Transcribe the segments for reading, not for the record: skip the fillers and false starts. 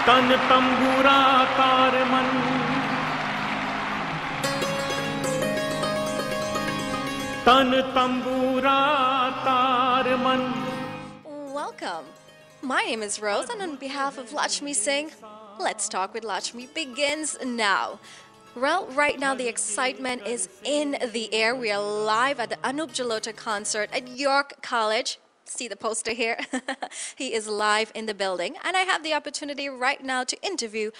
तन तंबूरा तार मन तन तंबूरा तार मन. Welcome. My name is Rose, and on behalf of Lakshmee Singh, Let's Talk with Lakshmee begins now. Well, right now the excitement is in the air. We are live at the Anup Jalota concert at York College. See the poster here? He is live in the building. And I have the opportunity right now to interview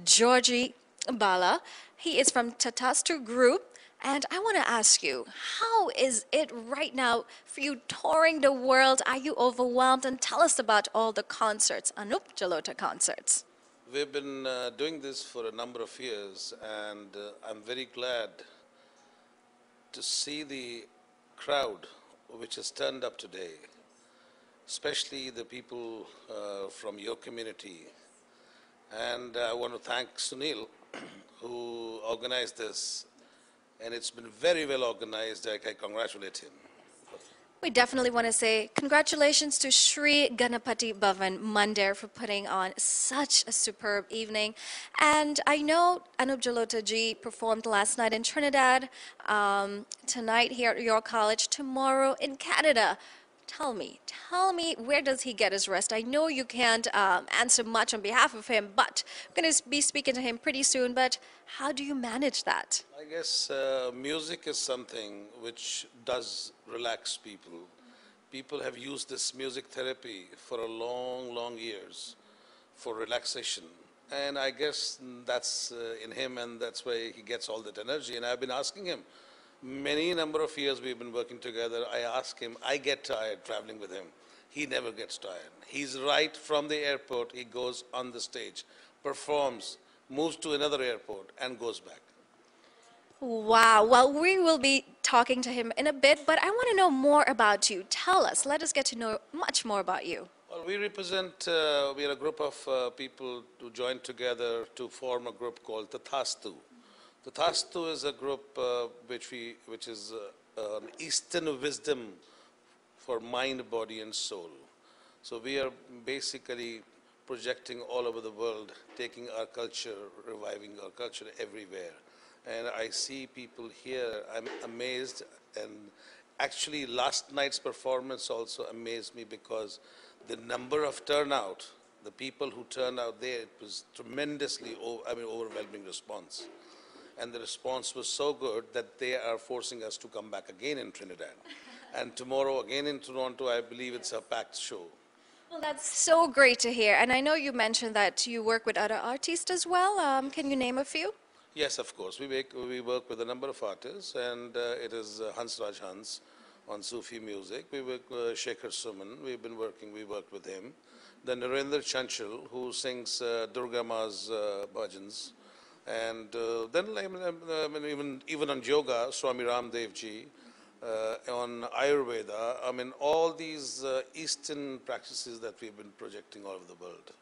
Georgie Bala. He is from Tatastu Group. And I want to ask you, how is it right now for you touring the world? Are you overwhelmed? And tell us about all the concerts, Anup Jalota concerts. We've been doing this for a number of years, and I'm very glad to see the crowd which has turned up today, especially the people from your community. And I want to thank Sunil, who organized this. And it's been very well organized. I congratulate him. We definitely want to say congratulations to Sri Ganapati Bhavan Mandir for putting on such a superb evening. And I know Anup Jalota ji performed last night in Trinidad, tonight here at York College, tomorrow in Canada. Tell me, where does he get his rest? I know you can't answer much on behalf of him, but we're going to be speaking to him pretty soon. But how do you manage that? I guess music is something which does relax people. People have used this music therapy for a long years for relaxation. And I guess that's in him, and that's why he gets all that energy. And I've been asking him, many number of years we've been working together. I ask him, I get tired traveling with him. He never gets tired. He's right from the airport, he goes on the stage, performs, moves to another airport and goes back. Wow. Well, we will be talking to him in a bit, but I want to know more about you. Tell us, let us get to know much more about you. Well, we represent, we are a group of people who joined together to form a group called Tatastu. Tatastu is a group which is an Eastern wisdom for mind, body and soul. So we are basically projecting all over the world, taking our culture, reviving our culture everywhere. And I see people here, I'm amazed, and actually last night's performance also amazed me because the number of turnout, the people who turned out there, it was tremendously, overwhelming response. And the response was so good that they are forcing us to come back again in Trinidad. And tomorrow again in Toronto, I believe it's a packed show. Well, that's so great to hear. And I know you mentioned that you work with other artists as well. Can you name a few? Yes, of course. We work with a number of artists, and it is Hans Raj Hans on Sufi music. We work with Shekhar Suman. We worked with him. Then Narendra Chanchal, who sings Durga Ma's bhajans. And then even on yoga, Swami Ramdev ji, on Ayurveda, all these Eastern practices that we've been projecting all over the world.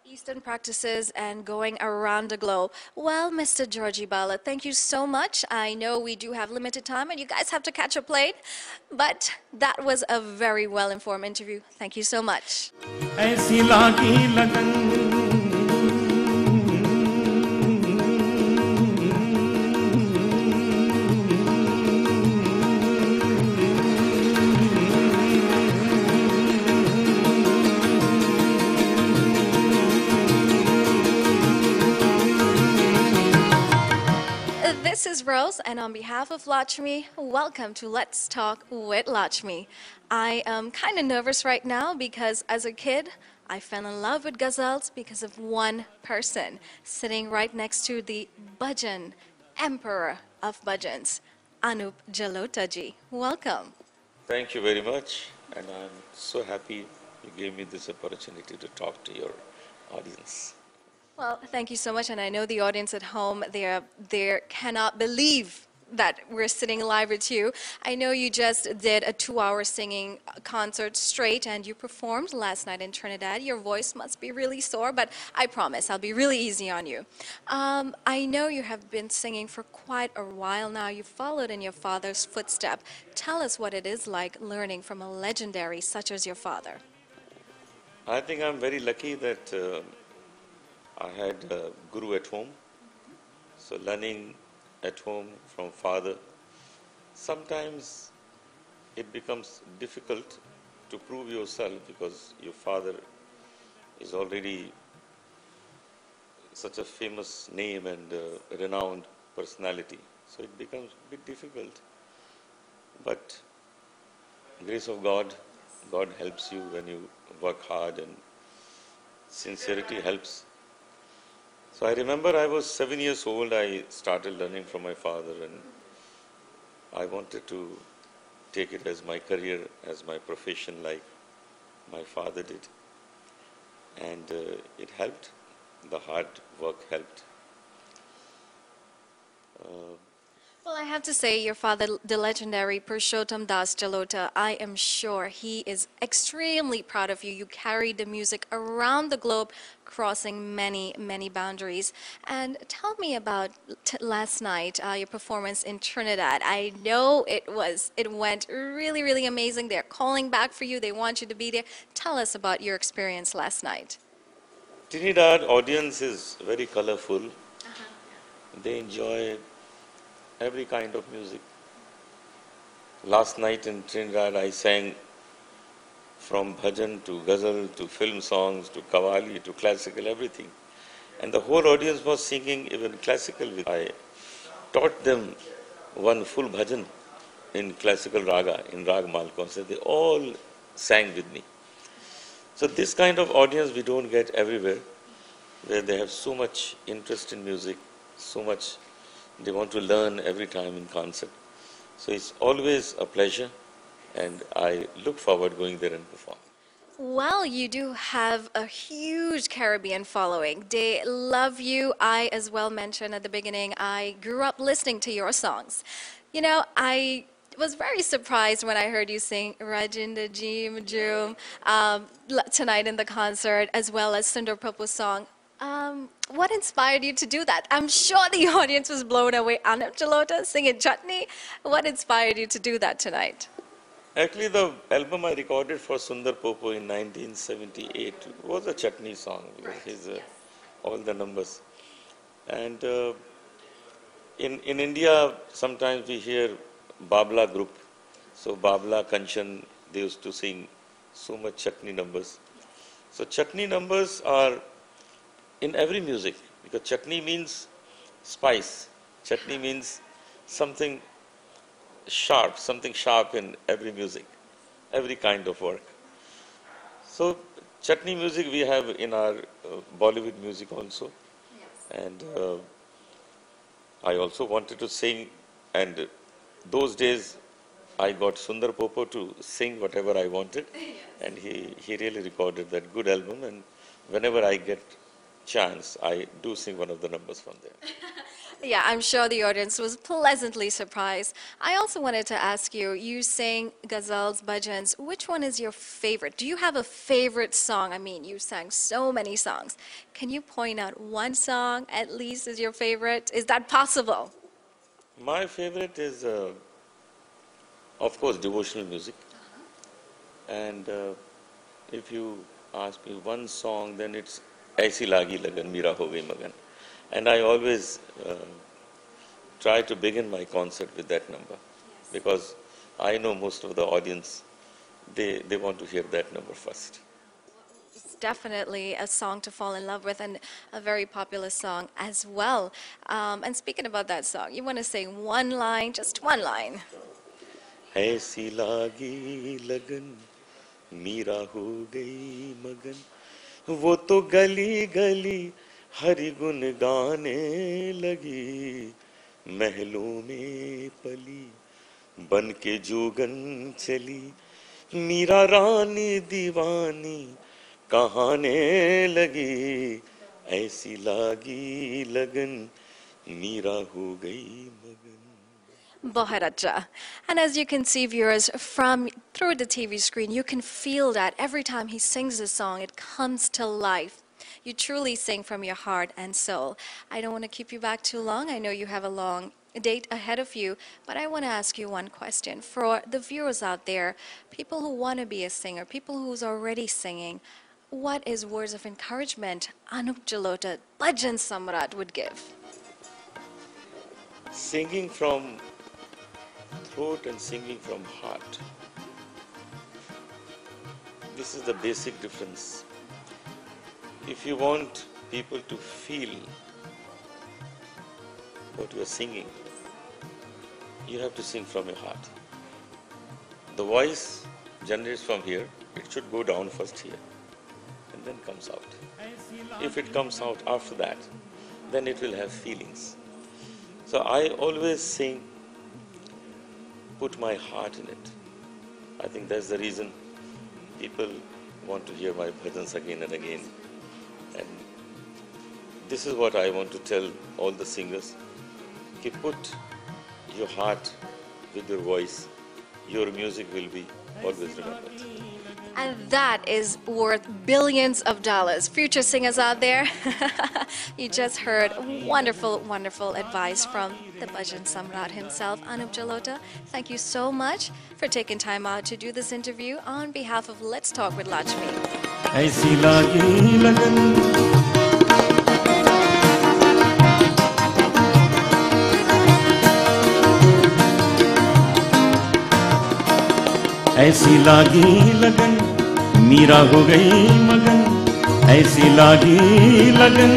Eastern practices and going around the globe. Well, Mr. Georgie Bala, thank you so much. I know we do have limited time and you guys have to catch a plane, but that was a very well-informed interview. Thank you so much. This is Rose, and on behalf of Lakshmee, welcome to Let's Talk with Lakshmee. I am kind of nervous right now because as a kid, I fell in love with ghazals because of one person sitting right next to the bhajan emperor of bhajans, Anup Jalota ji. Welcome. Thank you very much, and I'm so happy you gave me this opportunity to talk to your audience. Well, thank you so much, and I know the audience at home, they cannot believe that we're sitting live with you. I know you just did a 2-hour singing concert straight, and you performed last night in Trinidad. Your voice must be really sore, but I promise I'll be really easy on you. I know you have been singing for quite a while now. You followed in your father's footsteps. Tell us what it is like learning from a legendary such as your father. I think I'm very lucky that I had a guru at home, so learning at home from father. Sometimes it becomes difficult to prove yourself because your father is already such a famous name and renowned personality. So it becomes a bit difficult. But grace of God, God helps you when you work hard and sincerity helps. So I remember I was 7 years old, I started learning from my father and I wanted to take it as my career, as my profession like my father did. And it helped, the hard work helped. Well, I have to say, your father, the legendary Purushottam Das Jalota, I am sure he is extremely proud of you. You carried the music around the globe, crossing many, many boundaries. And tell me about last night, your performance in Trinidad. I know it went really, really amazing. They're calling back for you. They want you to be there. Tell us about your experience last night. Trinidad audience is very colorful. They enjoy every kind of music. Last night in Trinidad, I sang from bhajan to ghazal to film songs to qawwali to classical, everything. And the whole audience was singing even classical. I taught them one full bhajan in classical raga, in Rag Malkon. So they all sang with me. So this kind of audience we don't get everywhere, where they have so much interest in music, so much they want to learn every time in concert. So it's always a pleasure and I look forward going there and perform. Well, you do have a huge Caribbean following. They love you. I, as well, mentioned at the beginning, I grew up listening to your songs. You know, I was very surprised when I heard you sing Rajinda Jeem Joom tonight in the concert, as well as Sundar Prabhu's song. What inspired you to do that? I'm sure the audience was blown away. Anup Jalota singing Chutney. What inspired you to do that tonight? Actually, the album I recorded for Sundar Popo in 1978 was a Chutney song because his all the numbers. And in India, sometimes we hear Babla group. So Babla, Kanchan, they used to sing so much Chutney numbers. So Chutney numbers are in every music, because chutney means spice. Chutney means something sharp in every music, every kind of work. So chutney music we have in our Bollywood music also. Yes. And I also wanted to sing, and those days I got Sundar Popo to sing whatever I wanted. Yes. And he really recorded that good album, and whenever I get chance, I do sing one of the numbers from there. Yeah, I'm sure the audience was pleasantly surprised. I also wanted to ask you, you sang ghazals, bhajans. Which one is your favorite? Do you have a favorite song? I mean, you sang so many songs. Can you point out one song at least as your favorite? Is that possible? My favorite is, of course, devotional music. And if you ask me one song, then it's Aisi Lagi Lagan, Mera Ho Gayi Magan. And I always try to begin my concert with that number. Yes. Because I know most of the audience, they want to hear that number first. It's definitely a song to fall in love with, and a very popular song as well. And speaking about that song, you want to sing one line, just one line. Aisi Lagi Lagan, Mera Ho Gayi Magan. वो तो गली गली हरि गुन गाने लगी महलों में पली बन के जोगन चली मीरा रानी दीवानी कहाने लगी ऐसी लागी लगन मीरा हो गई मगन. Baharaja. And as you can see, viewers, through the TV screen, you can feel that every time he sings a song, it comes to life. You truly sing from your heart and soul. I don't want to keep you back too long. I know you have a long date ahead of you, but I want to ask you one question. For the viewers out there, people who want to be a singer, people who's already singing, what is words of encouragement Anup Jalota, Bhajan Samrat, would give? Singing from throat and singing from heart. This is the basic difference. If you want people to feel what you are singing, you have to sing from your heart. The voice generates from here. It should go down first here and then comes out. If it comes out after that, then it will have feelings. So I always sing, put my heart in it. I think that's the reason people want to hear my bhajans again and again. And this is what I want to tell all the singers. Ki put your heart with your voice. Your music will be always remembered. And that is worth billions of dollars. Future singers out there, you just heard wonderful, wonderful advice from the Bhajan Samrat himself, Anup Jalota. Thank you so much for taking time out to do this interview on behalf of Let's Talk with Lakshmi. ऐसी लागी लगन ऐसी लागी लगन मीरा हो गई मगन ऐसी लागी लगन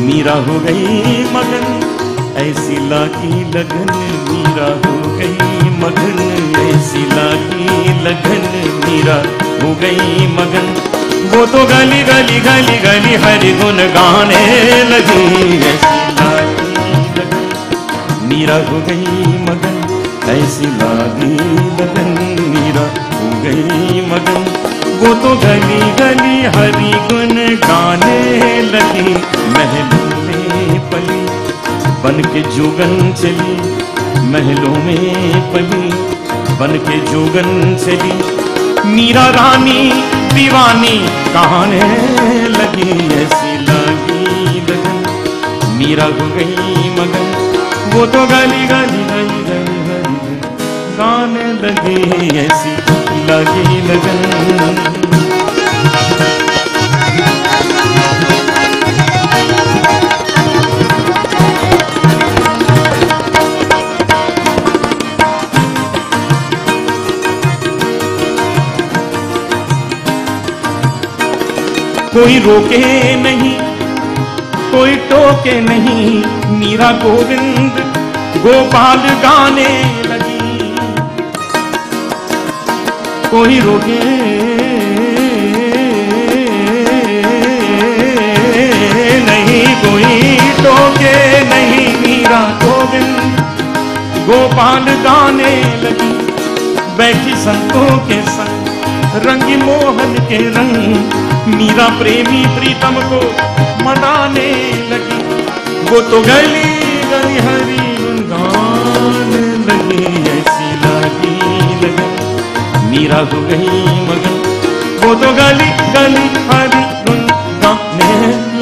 मीरा हो गई मगन ऐसी लागी लगन मीरा हो गई मगन ऐसी लागी लगन मीरा हो गई मगन वो तो गली गली गली गली हरि गुन गाने लगी ऐसी लागी लगन मीरा हो गई मगन ऐसी लागी लगन मीरा हो गई मगन वो तो गली गली हरि गुन गाने लगी महलों में पली बन के जोगन चली महलों में पली बन के जोगन चली मीरा रानी दीवानी कहाने लगी ऐसी लागी लगन मीरा हो गई मगन वो तो गली गली गली गली गली गाने लगी ऐसी लागी लगन कोई रोके नहीं कोई टोके नहीं मीरा गोविंद गोपाल गाने लगी कोई रोके नहीं कोई टोके नहीं मीरा गोविंद गोपाल गाने लगी बैठी संतों के संग रंगी मोहन के रंग मीरा प्रेमी प्रीतम को मनाने लगी वो तो गली गली हरी गुन गाने लगी ऐसी लागी लगन मीरा हो गई मगन वो तो गली गली हरी गुन गाने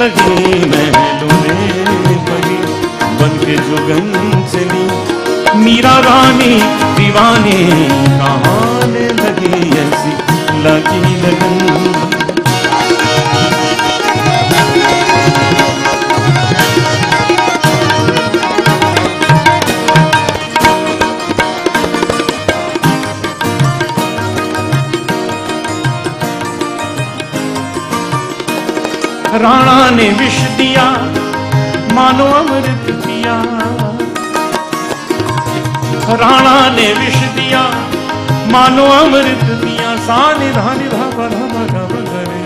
लगी महलों में पली बन के जोगन चली मीरा रानी दीवानी कहाने लगी ऐसी लागी लगन राणा ने विष दिया मानो अमृत पिया राणा ने विष दिया मानो अमृत पिया सानि धानि धा धा धा धा धा धा धा धा।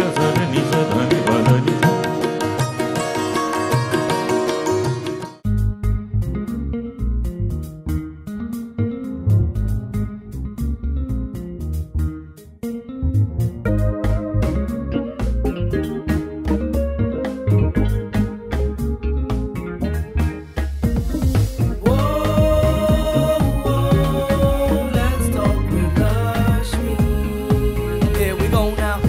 Let's talk with Lakshmi. Here we go now.